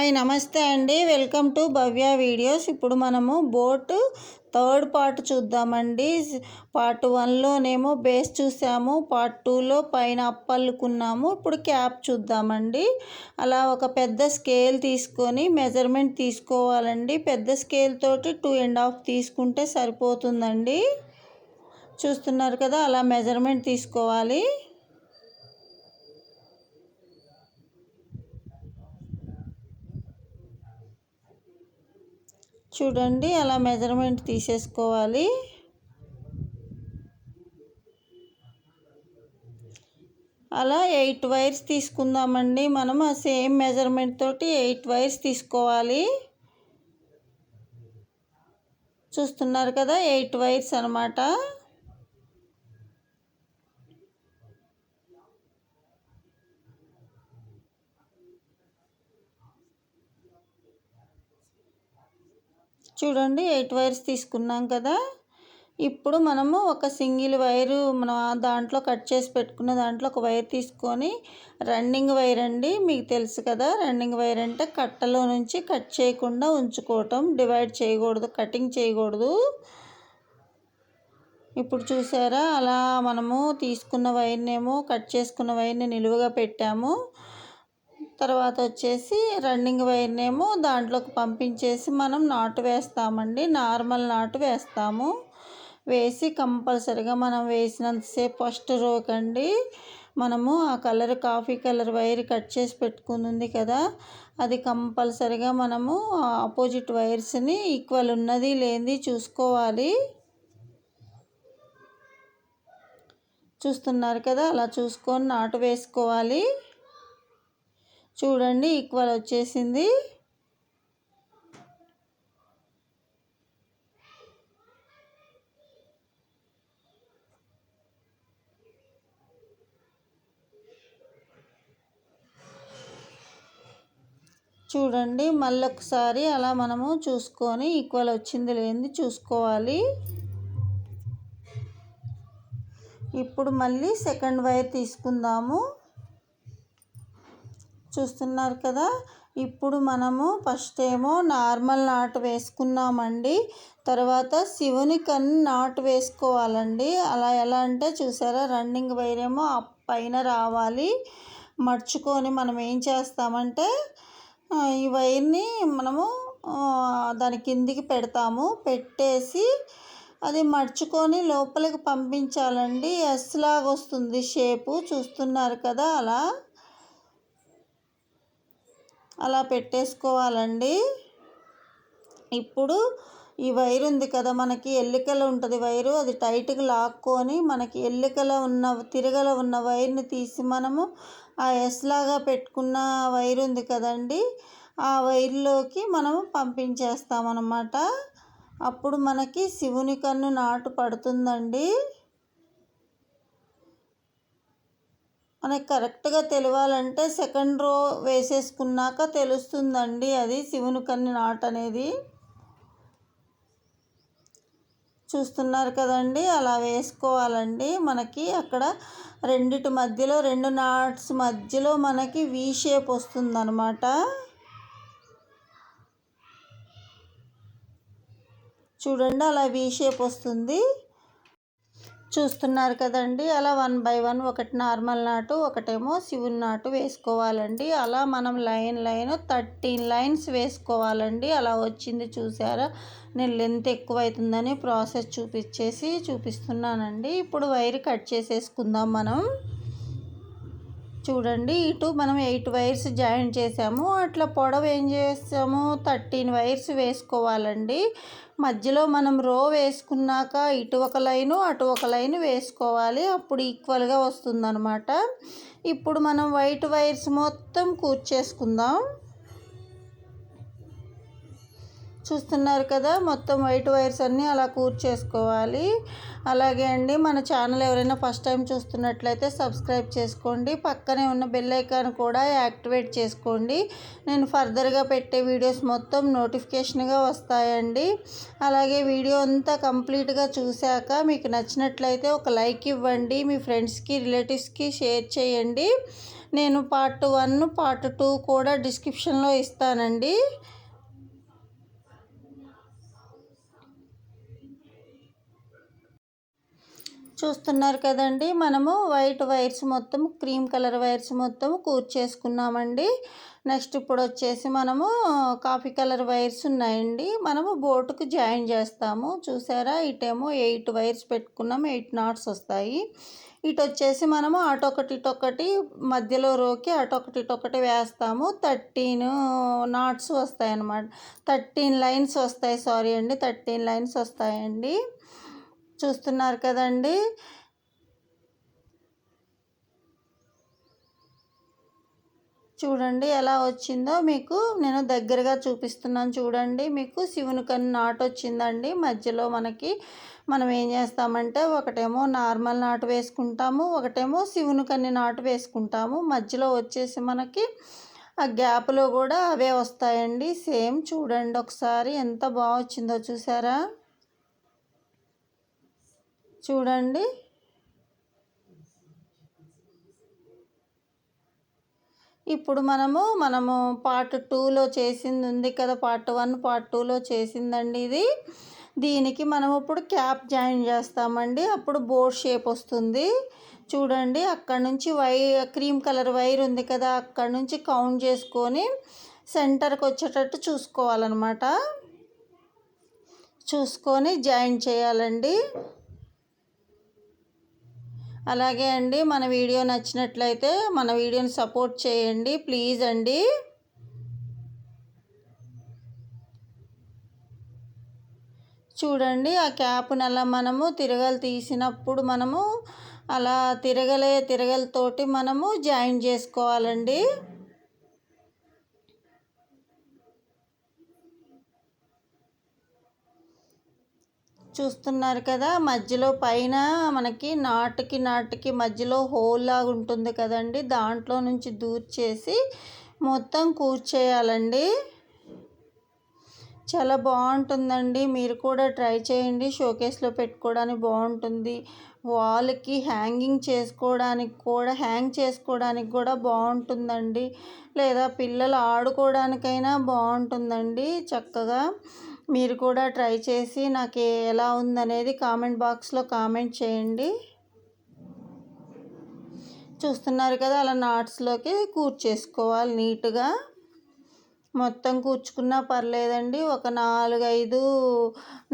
Hi నమస్తే అండి, welcome to Bhavya videos. ఇప్పుడు మనము బోట్ థర్డ్ పార్ట్ చూద్దామండి. పార్ట్ 1లోనేమో బేస్ చూసాము, పార్ట్ 2లో పైన అప్పల్లుకున్నాము. ఇప్పుడు క్యాప్ చూద్దామండి. అలా ఒక పెద్ద స్కేల్ తీసుకొని మెజర్మెంట్ తీసుకోవాలండి. పెద్ద స్కేల్ తోటి 2.5 తీసుకుంటే సరిపోతుందండి. చూస్తున్నారు కదా, అలా మెజర్మెంట్ తీసుకోవాలి. చూడండి, అలా మెజర్మెంట్ తీసేసుకోవాలి. అలా 8 వైర్స్ తీసుకుందామండి. మనం ఆ సేమ్ మెజర్మెంట్ తోటి 8 వైర్స్ తీసుకోవాలి. చూస్తున్నారు కదా, 8 వైర్స్ అన్నమాట. చూడండి, 8 వైర్స్ తీసుకున్నాం కదా. ఇప్పుడు మనము ఒక సింగిల్ వైరు మనం దాంట్లో కట్ చేసి పెట్టుకున్న దాంట్లో ఒక వైర్ తీసుకొని, రన్నింగ్ వైర్ అండి, మీకు తెలుసు కదా. రన్నింగ్ వైర్ అంటే కట్టలో నుంచి కట్ చేయకుండా ఉంచుకోవటం, డివైడ్ చేయకూడదు, కటింగ్ చేయకూడదు. ఇప్పుడు చూసారా, అలా మనము తీసుకున్న వైర్నేమో కట్ చేసుకున్న వైర్ని నిలువుగా పెట్టాము. తర్వాత వచ్చేసి రన్నింగ్ వైర్నేమో దాంట్లోకి పంపించేసి మనం నాటు వేస్తామండి. నార్మల్ నాటు వేస్తాము. వేసి కంపల్సరిగా మనం వేసినంతసేపు ఫస్ట్ రోకండి మనము ఆ colour coffee colour wire cut చేసి పెట్టుకుంది కదా, అది కంపల్సరిగా మనము ఆపోజిట్ వైర్స్ని ఈక్వల్ ఉన్నది లేనిది చూసుకోవాలి. చూస్తున్నారు కదా, అలా చూసుకొని నాటు వేసుకోవాలి. చూడండి, ఈక్వల్ వచ్చేసింది. చూడండి, మళ్ళీ ఒకసారి అలా మనము చూసుకొని ఈక్వల్ వచ్చింది లేనిది చూసుకోవాలి. ఇప్పుడు మళ్ళీ సెకండ్ వైర్ తీసుకుందాము. చూస్తున్నారు కదా, ఇప్పుడు మనము ఫస్ట్ ఏమో నార్మల్ నాటు వేసుకున్నామండి. తర్వాత శివుని కన్ను నాటు వేసుకోవాలండి. అలా ఎలా అంటే చూసారా, రన్నింగ్ వైర్ ఏమో పైన రావాలి. మర్చుకొని మనం ఏం చేస్తామంటే ఈ వైర్ని మనము దాని కిందికి పెడతాము. పెట్టేసి అది మర్చుకొని లోపలికి పంపించాలండి. ఎస్ లాగా వస్తుంది షేపు. చూస్తున్నారు కదా, అలా పెట్టేసుకోవాలండి. ఇప్పుడు ఈ వైర్ ఉంది కదా, మనకి ఎల్లికల ఉంటుంది వైరు, అది టైట్గా లాక్కొని మనకి తిరగల ఉన్న వైర్ని తీసి మనము ఆ ఎస్ లాగా పెట్టుకున్న వైర్ ఉంది కదండి, ఆ వైర్లోకి మనము పంపించేస్తామన్నమాట. అప్పుడు మనకి శివుని కన్ను నాటు పడుతుందండి. మనకి కరెక్ట్గా తెలియాలంటే సెకండ్ రో వేసేసుకున్నాక తెలుస్తుందండి అది శివుని కన్ను నాటు అనేది. చూస్తున్నారు కదండి, అలా వేసుకోవాలండి. మనకి అక్కడ రెండిటి మధ్యలో, 2 నాట్స్ మధ్యలో మనకి వి షేప్ వస్తుందన్నమాట. చూడండి, అలా వి షేప్ వస్తుంది. చూస్తున్నారు కదండి, అలా 1 బై 1 ఒకటి నార్మల్ నాటు, ఒకటేమో శివుని నాటు వేసుకోవాలండి. అలా మనం లైన్ 13 లైన్స్ వేసుకోవాలండి. అలా వచ్చింది చూసారా. నేను లెంత్ ఎక్కువ అవుతుందని ప్రాసెస్ చూపిస్తున్నానండి. ఇప్పుడు వైర్ కట్ చేసేసుకుందాం మనం. చూడండి, ఇటు మనం 8 వైర్స్ జాయిన్ చేసాము. అట్లా పొడవు ఏం చేసాము, 13 వైర్స్ వేసుకోవాలండి. మధ్యలో మనం రో వేసుకున్నాక ఇటు ఒక లైను అటు ఒక లైను వేసుకోవాలి. అప్పుడు ఈక్వల్గా వస్తుందన్నమాట. ఇప్పుడు మనం వైట్ వైర్స్ మొత్తం కూర్చేసుకుందాం. చూస్తున్నారు కదా, మొత్తం వైట్ వైర్స్ అన్నీ అలా కూర్చేసుకోవాలి. అలాగే అండి, మన ఛానల్ ఎవరైనా ఫస్ట్ టైం చూస్తున్నట్లయితే సబ్స్క్రైబ్ చేసుకోండి. పక్కనే ఉన్న బెల్ ఐకాన్ కూడా యాక్టివేట్ చేసుకోండి. నేను ఫర్దర్గా పెట్టే వీడియోస్ మొత్తం నోటిఫికేషన్గా వస్తాయండి. అలాగే వీడియో అంతా కంప్లీట్గా చూశాక మీకు నచ్చినట్లయితే ఒక లైక్ ఇవ్వండి. మీ ఫ్రెండ్స్కి రిలేటివ్స్కి షేర్ చేయండి. నేను పార్ట్ 1 పార్ట్ 2 కూడా డిస్క్రిప్షన్లో ఇస్తానండి. చూస్తున్నారు కదండి, మనము వైట్ వైర్స్ మొత్తం క్రీమ్ కలర్ వైర్స్ మొత్తం కూర్చేసుకున్నామండి. నెక్స్ట్ ఇప్పుడు వచ్చేసి మనము కాఫీ కలర్ వైర్స్ ఉన్నాయండి, మనము బోటుకు జాయిన్ చేస్తాము. చూసారా, ఇటేమో 8 వైర్స్ పెట్టుకున్నాము, 8 నాట్స్ వస్తాయి. ఇటు వచ్చేసి మనము అటొకటి మధ్యలో రోకి అటొకటి వేస్తాము. 13 నాట్స్ వస్తాయి అన్నమాట. 13 లైన్స్ వస్తాయి, సారీ అండి, 13 లైన్స్ వస్తాయండి. చూస్తున్నారు కదండి. చూడండి ఎలా వచ్చిందో, మీకు నేను దగ్గరగా చూపిస్తున్నాను చూడండి. మీకు శివుని కన్ను నాటు వచ్చిందండి. మధ్యలో మనం ఏం చేస్తామంటే, ఒకటేమో నార్మల్ నాటు వేసుకుంటాము, ఒకటేమో శివుని కన్ను నాటు వేసుకుంటాము. మధ్యలో వచ్చేసి మనకి ఆ గ్యాప్లో కూడా అవే వస్తాయండి సేమ్. చూడండి ఒకసారి ఎంత బాగా వచ్చిందో, చూసారా? చూడండి. ఇప్పుడు మనము పార్ట్ 2లో చేసింది ఉంది కదా, పార్ట్ 1 పార్ట్ 2లో చేసిందండి ఇది. దీనికి మనం ఇప్పుడు క్యాప్ జాయిన్ చేస్తామండి, అప్పుడు బోట్ షేప్ వస్తుంది. చూడండి, అక్కడ నుంచి క్రీమ్ కలర్ వైర్ ఉంది కదా, అక్కడ నుంచి కౌంట్ చేసుకొని సెంటర్కి వచ్చేటట్టు చూసుకోవాలన్నమాట. చూసుకొని జాయిన్ చేయాలండి. అలాగే అండి, మన వీడియో నచ్చినట్లయితే మన వీడియోని సపోర్ట్ చేయండి ప్లీజ్ అండి. చూడండి, ఆ క్యాప్ని అలా మనము తిరగలు తీసినప్పుడు మనము అలా తిరగలతోటి మనము జాయిన్ చేసుకోవాలండి. చూస్తున్నారు కదా, మధ్యలో పైన మనకి నాటుకి మధ్యలో హోల్ లాగా ఉంటుంది కదండి, దాంట్లో నుంచి దూర్చేసి మొత్తం కూర్చేయాలండి. చాలా బాగుంటుందండి, మీరు కూడా ట్రై చేయండి. షోకేస్లో పెట్టుకోవడానికి బాగుంటుంది, వాల్కి హ్యాంగ్ చేసుకోవడానికి కూడా బాగుంటుందండి, లేదా పిల్లలు ఆడుకోవడానికైనా బాగుంటుందండి. చక్కగా మీరు కూడా ట్రై చేసి నాకు ఎలా ఉందనేది కామెంట్ బాక్స్లో కామెంట్ చేయండి. చూస్తున్నారు కదా, అలా నాట్స్లోకి కూర్చేసుకోవాలి నీట్గా. మొత్తం కూర్చుకున్నా పర్లేదండి, ఒక 4-5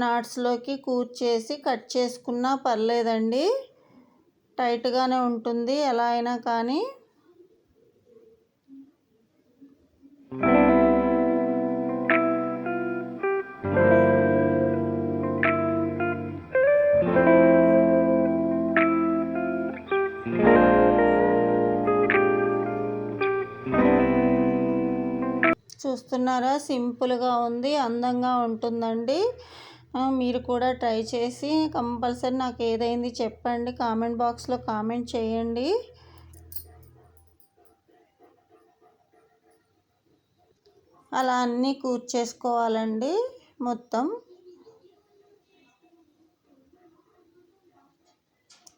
నాట్స్లోకి కూర్చేసి కట్ చేసుకున్నా పర్లేదండి, టైట్గానే ఉంటుంది ఎలా అయినా కానీ. చూస్తున్నారా, సింపుల్గా ఉంది, అందంగా ఉంటుందండి. మీరు కూడా ట్రై చేసి కంపల్సరీ నాకు ఏదైంది చెప్పండి, కామెంట్ బాక్స్లో కామెంట్ చేయండి. అలా అన్నీ కూర్చేసుకోవాలండి మొత్తం.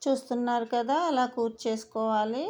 చూస్తున్నారు కదా, అలా కూర్చేసుకోవాలి.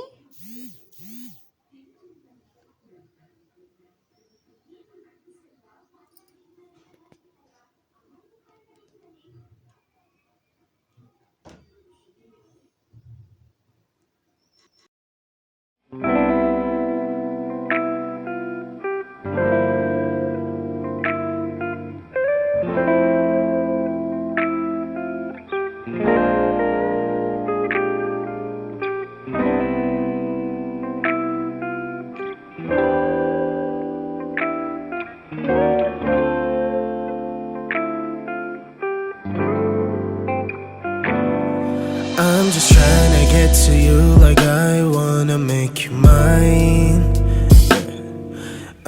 I'm just trying to get to you like I wanna make you mine.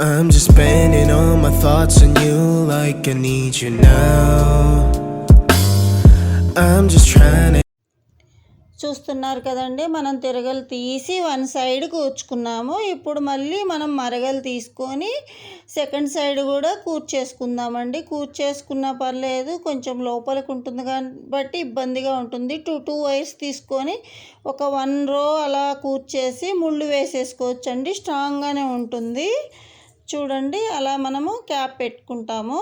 I'm just spending all my thoughts on you like I need you now. I'm just trying to చూస్తున్నారు కదండి, మనం తిరగలు తీసి వన్ సైడ్ కూర్చుకున్నాము. ఇప్పుడు మళ్ళీ మనం మరగలు తీసుకొని second side కూడా కూర్చేసుకుందామండి. కూర్చేసుకున్నా పర్లేదు, కొంచెం లోపలికి ఉంటుంది కాబట్టి ఇబ్బందిగా ఉంటుంది. టూ వైర్స్ తీసుకొని ఒక 1 రో అలా కూర్చేసి ముళ్ళు వేసేసుకోవచ్చండి, స్ట్రాంగ్గానే ఉంటుంది. చూడండి, అలా మనము క్యాప్ పెట్టుకుంటాము.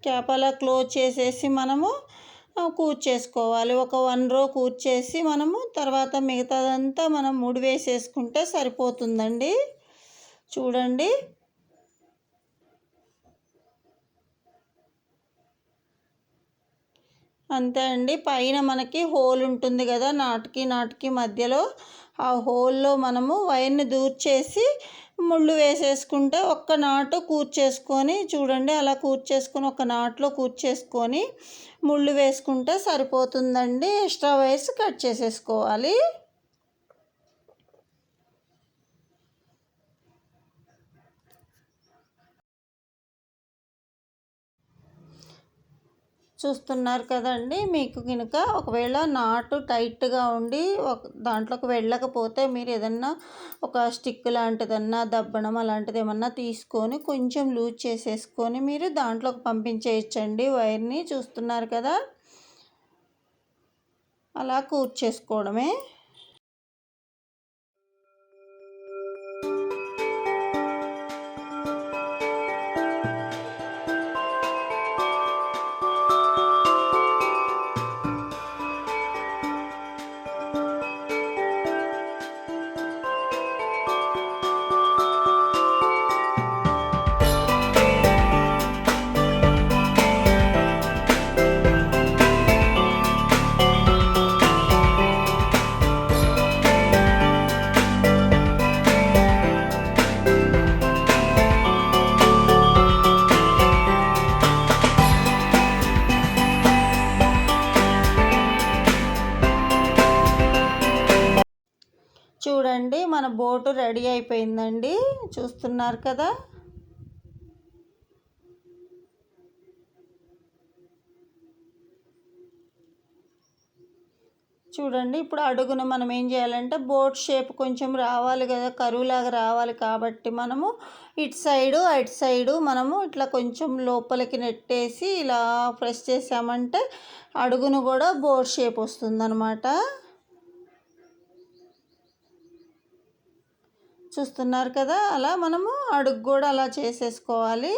క్యాప్ అలా క్లోజ్ చేసేసి మనము కూర్చేసుకోవాలి. ఒక 1 రో కూర్చేసి మనము తర్వాత మిగతాదంతా మనం ముడి వేసేసుకుంటే సరిపోతుందండి. చూడండి, అంతే అండి. పైన మనకి హోల్ ఉంటుంది కదా, నాటుకి మధ్యలో, ఆ హోల్లో మనము వైర్ని దూర్చేసి ముళ్ళు వేసేసుకుంటే ఒక్క నాటు కూర్చేసుకొని, చూడండి అలా కూర్చేసుకొని ఒక నాట్లో కూర్చేసుకొని ముళ్ళు వేసుకుంటే సరిపోతుందండి. ఎక్స్ట్రా వైర్స్ కట్ చేసేసుకోవాలి. చూస్తున్నారు కదండి, మీకు కనుక ఒకవేళ నాటు టైట్గా ఉండి దాంట్లోకి వెళ్ళకపోతే మీరు ఏదన్నా ఒక స్టిక్ లాంటిదన్నా దబ్బడం అలాంటిది ఏమన్నా తీసుకొని కొంచెం లూజ్ చేసేసుకొని మీరు దాంట్లోకి పంపించేయచ్చండి వైర్ని. చూస్తున్నారు కదా, అలా కూర్చేసుకోవడమే. చూడండి, మన బోటు రెడీ అయిపోయిందండి. చూస్తున్నారు కదా. చూడండి, ఇప్పుడు అడుగున మనం ఏం చేయాలంటే బోట్ షేప్ కొంచెం రావాలి కదా, కరువులాగా రావాలి కాబట్టి మనము ఇటు సైడు అటు సైడు మనము ఇట్లా కొంచెం లోపలికి నెట్టేసి ఇలా ప్రెస్ చేసామంటే అడుగును కూడా బోట్ షేప్ వస్తుందన్నమాట. చూస్తున్నారు కదా, అలా మనము అడుగు కూడా అలా చేసేసుకోవాలి.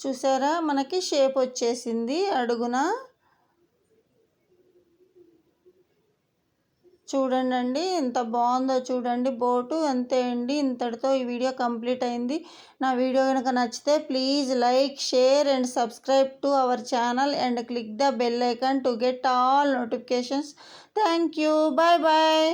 చూసారా, మనకి షేప్ వచ్చేసింది అడుగున. చూడండి ఎంత బాగుందో చూడండి బోటు. అంతే అండి, ఇంతటితో ఈ వీడియో కంప్లీట్ అయింది. నా వీడియో కనుక నచ్చితే please like, share and subscribe to our channel and click the bell icon to get all notifications. Thank you. Bye bye.